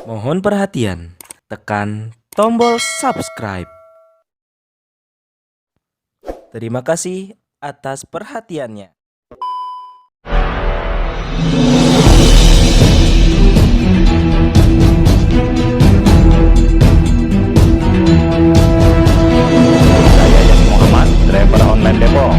Mohon perhatian, tekan tombol subscribe. Terima kasih atas perhatiannya. Saya Yadi Muhammad, driver online Depok.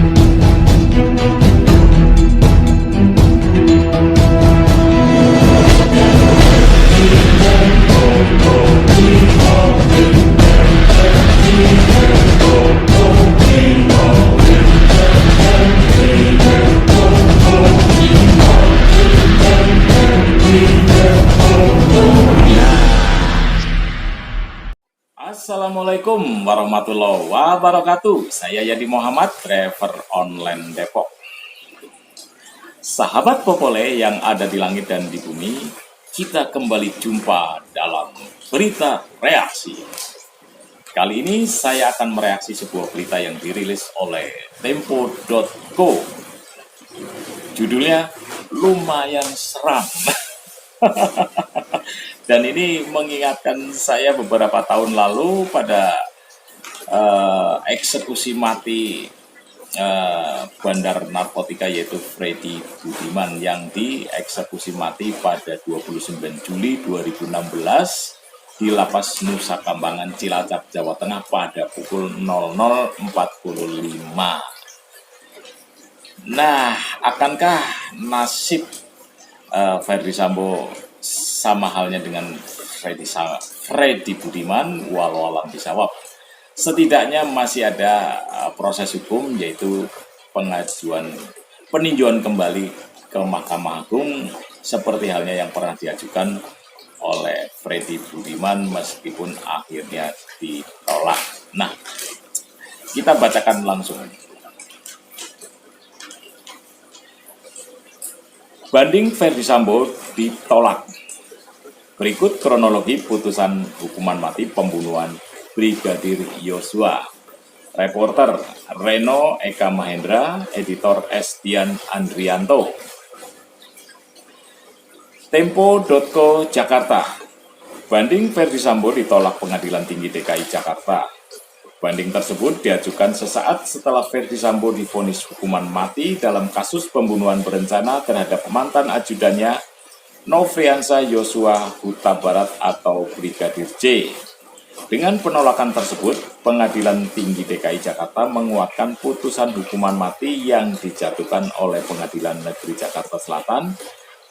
Assalamualaikum warahmatullahi wabarakatuh. Saya Yadi Muhammad, driver online Depok. Sahabat Popole yang ada di langit dan di bumi, kita kembali jumpa dalam berita reaksi. Kali ini saya akan mereaksi sebuah berita yang dirilis oleh Tempo.co. Judulnya lumayan seram. Dan ini mengingatkan saya beberapa tahun lalu pada eksekusi mati bandar narkotika yaitu Freddy Budiman yang dieksekusi mati pada 29 Juli 2016 di Lapas Nusa Kambangan, Cilacap, Jawa Tengah pada pukul 00.45. Nah, akankah nasib Ferdy Sambo sama halnya dengan Freddy Budiman? Walau alam bisawab. Setidaknya masih ada proses hukum, yaitu peninjauan kembali ke Mahkamah Agung seperti halnya yang pernah diajukan oleh Freddy Budiman meskipun akhirnya ditolak. Nah, kita bacakan langsung. Banding Ferdy Sambo ditolak. Berikut kronologi putusan hukuman mati pembunuhan Brigadir Yosua. Reporter Reno Eka Mahendra, editor Estian Andrianto. Tempo.co Jakarta. Banding Ferdy Sambo ditolak Pengadilan Tinggi DKI Jakarta. Banding tersebut diajukan sesaat setelah Ferdy Sambo divonis hukuman mati dalam kasus pembunuhan berencana terhadap mantan ajudannya Nofriansah Yosua Huta Barat atau Brigadir J. Dengan penolakan tersebut, Pengadilan Tinggi DKI Jakarta menguatkan putusan hukuman mati yang dijatuhkan oleh Pengadilan Negeri Jakarta Selatan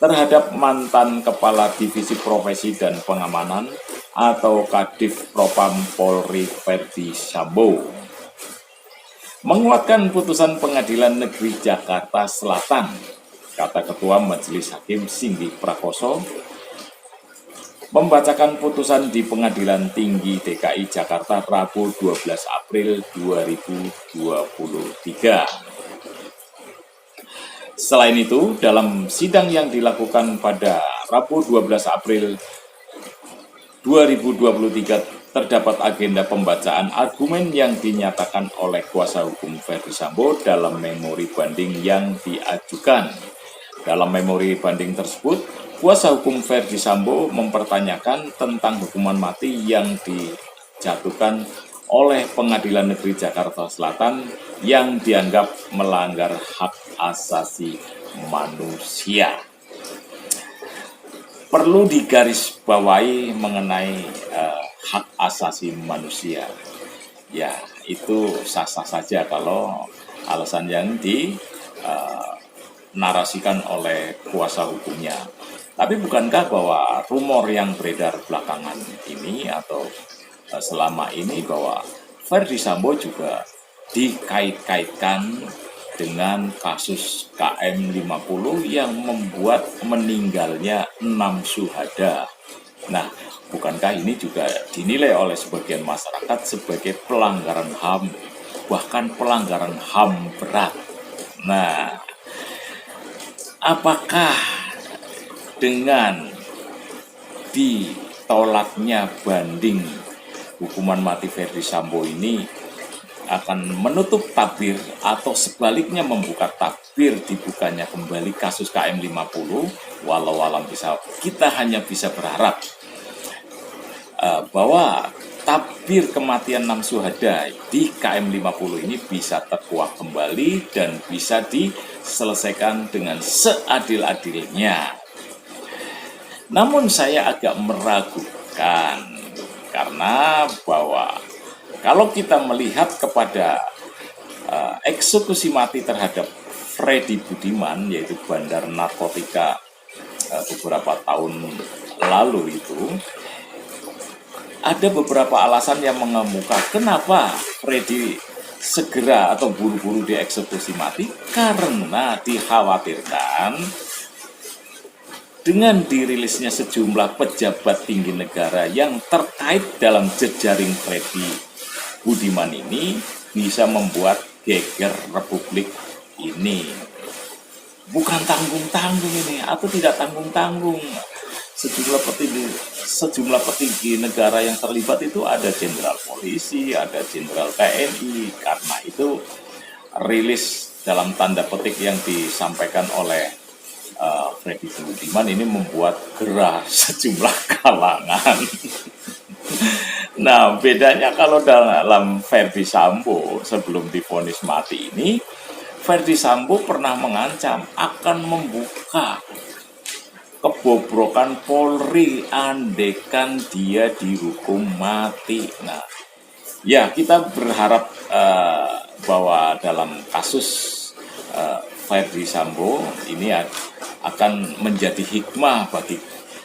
terhadap mantan Kepala Divisi Profesi dan Pengamanan atau Kadif Propam Polri Ferdy Sambo. Menguatkan putusan Pengadilan Negeri Jakarta Selatan, kata Ketua Majelis Hakim Cindy Prakoso, membacakan putusan di Pengadilan Tinggi DKI Jakarta Rabu 12 April 2023. Selain itu, dalam sidang yang dilakukan pada Rabu 12 April 2023 terdapat agenda pembacaan argumen yang dinyatakan oleh kuasa hukum Ferdy Sambo dalam memori banding yang diajukan. Dalam memori banding tersebut, kuasa hukum Ferdy Sambo mempertanyakan tentang hukuman mati yang dijatuhkan oleh Pengadilan Negeri Jakarta Selatan yang dianggap melanggar hak asasi manusia. Perlu digarisbawahi mengenai hak asasi manusia. Ya, itu sah-sah saja kalau alasan yang dinarasikan oleh kuasa hukumnya. Tapi bukankah bahwa rumor yang beredar belakangan ini atau selama ini bahwa Ferdy Sambo juga dikait-kaitkan dengan kasus KM50 yang membuat meninggalnya 6 syuhada. Nah, bukankah ini juga dinilai oleh sebagian masyarakat sebagai pelanggaran HAM, bahkan pelanggaran HAM berat? Nah, apakah dengan ditolaknya banding hukuman mati Ferdy Sambo ini akan menutup tabir atau sebaliknya membuka tabir dibukanya kembali kasus KM50? Walau alam bisa, kita hanya bisa berharap bahwa tabir kematian 6 syuhada di KM 50 ini bisa terkuak kembali dan bisa diselesaikan dengan seadil-adilnya. Namun saya agak meragukan karena bahwa kalau kita melihat kepada eksekusi mati terhadap Freddy Budiman, yaitu bandar narkotika beberapa tahun lalu itu, ada beberapa alasan yang mengemuka kenapa Freddy segera atau buru-buru dieksekusi mati, karena dikhawatirkan dengan dirilisnya sejumlah pejabat tinggi negara yang terkait dalam jejaring Freddy Budiman ini bisa membuat geger Republik ini. Bukan tanggung-tanggung ini, atau tidak tanggung-tanggung. Sejumlah petinggi negara yang terlibat itu ada jenderal polisi, ada jenderal TNI. Karena itu rilis dalam tanda petik yang disampaikan oleh Freddy Budiman ini membuat gerah sejumlah kalangan. Nah, bedanya kalau dalam Verdi Sambo sebelum divonis mati ini, Verdi Sambo pernah mengancam akan membuka kebobrokan Polri andekan dia dihukum mati. Nah, ya kita berharap bahwa dalam kasus Verdi Sambo ini akan menjadi hikmah bagi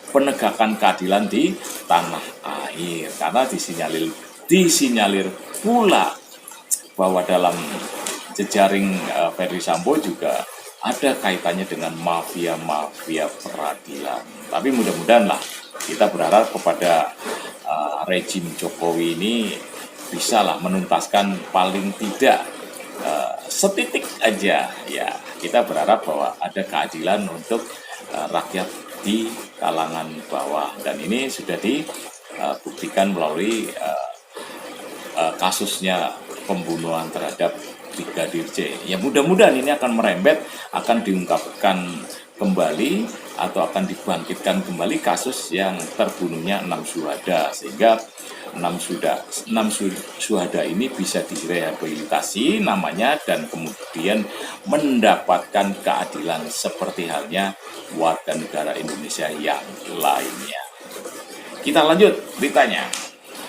penegakan keadilan di tanah air, karena disinyalir pula bahwa dalam jejaring Verdi Sambo juga ada kaitannya dengan mafia-mafia peradilan. Tapi mudah-mudahan lah kita berharap kepada rejim Jokowi ini bisa lah menuntaskan paling tidak setitik aja, ya kita berharap bahwa ada keadilan untuk rakyat di kalangan bawah, dan ini sudah dibuktikan melalui kasusnya pembunuhan terhadap Brigadir J. Ya mudah-mudahan ini akan merembet, akan diungkapkan kembali atau akan dibangkitkan kembali kasus yang terbunuhnya 6 syuhada, sehingga 6 syuhada ini bisa direhabilitasi namanya dan kemudian mendapatkan keadilan seperti halnya warga negara Indonesia yang lainnya. Kita lanjut beritanya.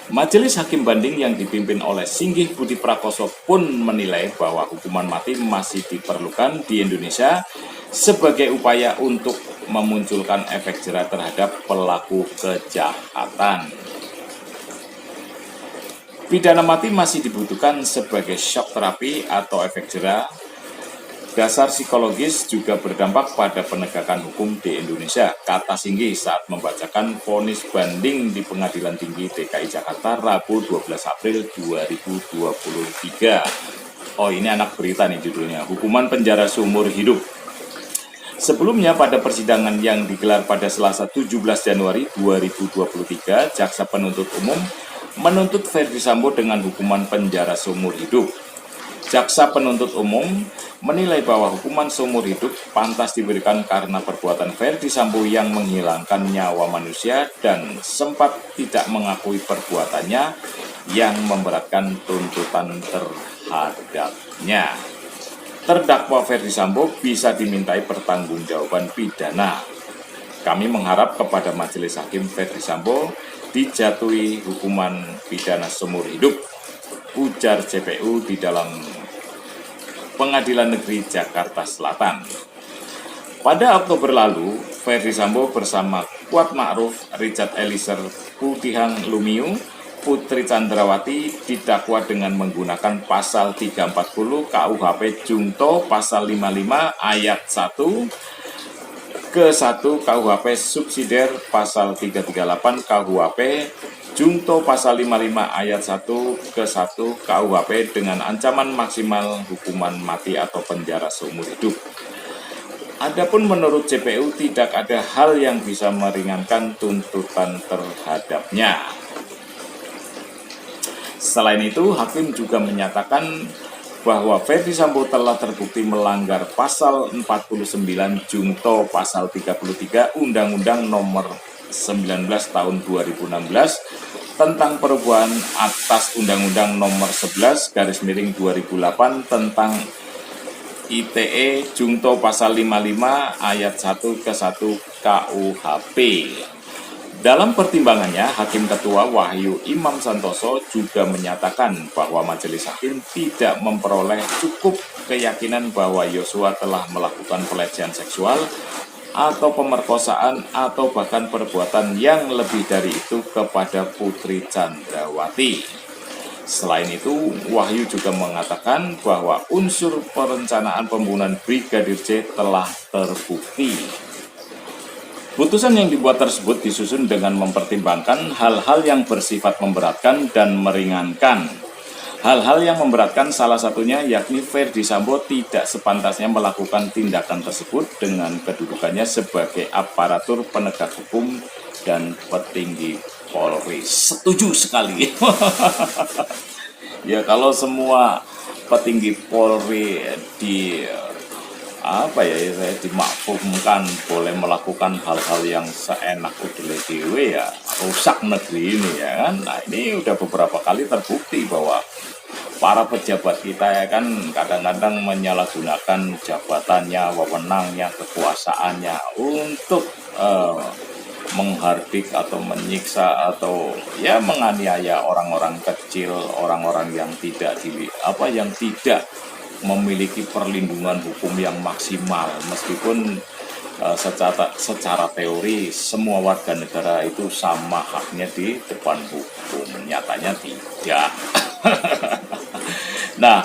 Majelis Hakim Banding yang dipimpin oleh Singgih Budi Prakoso pun menilai bahwa hukuman mati masih diperlukan di Indonesia sebagai upaya untuk memunculkan efek jera terhadap pelaku kejahatan. Pidana mati masih dibutuhkan sebagai shock terapi atau efek jera. Dasar psikologis juga berdampak pada penegakan hukum di Indonesia, kata Singgih saat membacakan vonis banding di Pengadilan Tinggi DKI Jakarta Rabu 12 April 2023. Oh, ini anak berita nih judulnya, hukuman penjara seumur hidup. Sebelumnya pada persidangan yang digelar pada Selasa 17 Januari 2023, Jaksa Penuntut Umum menuntut Verdi Sambo dengan hukuman penjara seumur hidup. Jaksa Penuntut Umum menilai bahwa hukuman seumur hidup pantas diberikan karena perbuatan Verdi Sambo yang menghilangkan nyawa manusia dan sempat tidak mengakui perbuatannya yang memberatkan tuntutan terhadapnya. Terdakwa Verdi Sambo bisa dimintai pertanggungjawaban pidana. Kami mengharap kepada Majelis Hakim Verdi Sambo dijatuhi hukuman pidana seumur hidup, ujar JPU di dalam Pengadilan Negeri Jakarta Selatan. Pada Oktober lalu, Verdi Sambo bersama Kuat Ma'ruf, Richard Eliezer, Putihang Lumiu, Putri Chandrawati didakwa dengan menggunakan pasal 340 KUHP Junto, pasal 55 ayat 1 ke 1 KUHP subsidiar, pasal 338 KUHP Junto pasal 55 ayat 1 ke 1 KUHP dengan ancaman maksimal hukuman mati atau penjara seumur hidup. Adapun menurut JPU tidak ada hal yang bisa meringankan tuntutan terhadapnya. Selain itu, hakim juga menyatakan bahwa Verdi Sambo telah terbukti melanggar pasal 49 Junto pasal 33 Undang-Undang Nomor 19 tahun 2016 tentang perubahan atas Undang-Undang Nomor 11 garis miring 2008 tentang ITE Junto Pasal 55 ayat 1 ke 1 KUHP. Dalam pertimbangannya, Hakim Ketua Wahyu Imam Santoso juga menyatakan bahwa majelis hakim tidak memperoleh cukup keyakinan bahwa Yosua telah melakukan pelecehan seksual atau pemerkosaan atau bahkan perbuatan yang lebih dari itu kepada Putri Candrawati. Selain itu, Wahyu juga mengatakan bahwa unsur perencanaan pembunuhan Brigadir J telah terbukti. Putusan yang dibuat tersebut disusun dengan mempertimbangkan hal-hal yang bersifat memberatkan dan meringankan. Hal-hal yang memberatkan salah satunya yakni Ferdi Sambo tidak sepantasnya melakukan tindakan tersebut dengan kedudukannya sebagai aparatur penegak hukum dan petinggi Polri. Setuju sekali. Ya, kalau semua petinggi Polri saya dimaklumkan boleh melakukan hal-hal yang seenak udele dewe, ya rusak negeri ini, ya kan. Nah, ini udah beberapa kali terbukti bahwa para pejabat kita, ya kan, kadang-kadang menyalahgunakan jabatannya, wewenangnya, kekuasaannya untuk menghardik atau menyiksa atau ya menganiaya orang-orang kecil, orang-orang yang tidak memiliki perlindungan hukum yang maksimal. Meskipun secara teori semua warga negara itu sama haknya di depan hukum, nyatanya tidak. Nah,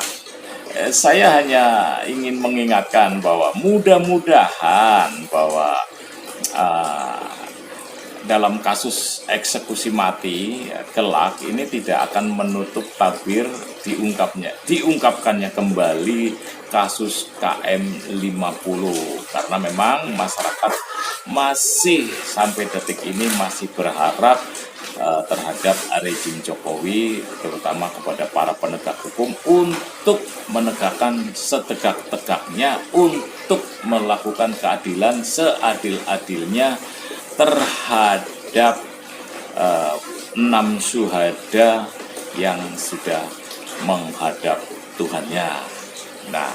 saya hanya ingin mengingatkan bahwa mudah-mudahan bahwa dalam kasus eksekusi mati kelak ini tidak akan menutup tabir diungkapkannya kembali kasus KM 50, karena memang masyarakat masih sampai detik ini masih berharap terhadap rezim Jokowi, terutama kepada para penegak hukum, untuk menegakkan setegak-tegaknya, untuk melakukan keadilan seadil-adilnya terhadap 6 syuhada yang sudah menghadap Tuhannya. Nah,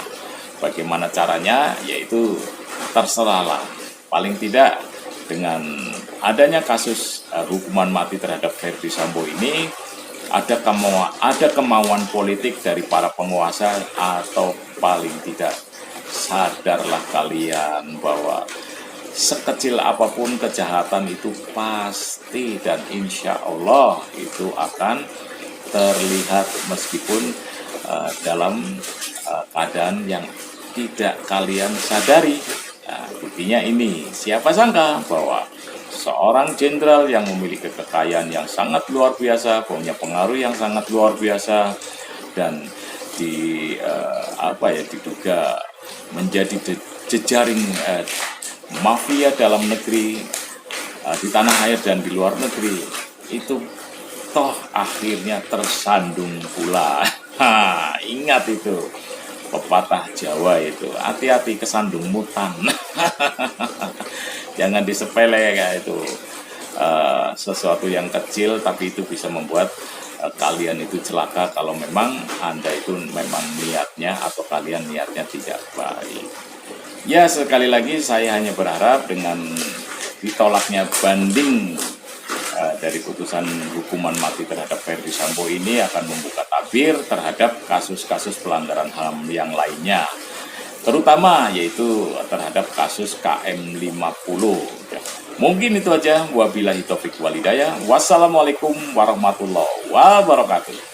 bagaimana caranya? Yaitu terserahlah. Paling tidak dengan adanya kasus hukuman mati terhadap Ferdi Sambo ini, ada kemauan politik dari para penguasa, atau paling tidak sadarlah kalian bahwa sekecil apapun kejahatan itu pasti dan insya Allah itu akan terlihat meskipun dalam keadaan yang tidak kalian sadari. Nah, buktinya ini, siapa sangka bahwa seorang jenderal yang memiliki kekayaan yang sangat luar biasa, punya pengaruh yang sangat luar biasa, dan diduga menjadi jejaring mafia dalam negeri, di tanah air dan di luar negeri, itu toh akhirnya tersandung pula. Ingat itu pepatah Jawa itu, hati-hati kesandung mutan. Jangan disepele kayak itu, sesuatu yang kecil tapi itu bisa membuat kalian itu celaka kalau memang Anda itu memang niatnya atau kalian niatnya tidak baik. Ya, sekali lagi saya hanya berharap dengan ditolaknya banding dari putusan hukuman mati terhadap Ferdi Sambo ini akan membuka tabir terhadap kasus-kasus pelanggaran HAM yang lainnya, terutama yaitu terhadap kasus KM 50. Mungkin itu aja. Wabillahi taufik walhidayah. Wassalamualaikum warahmatullahi wabarakatuh.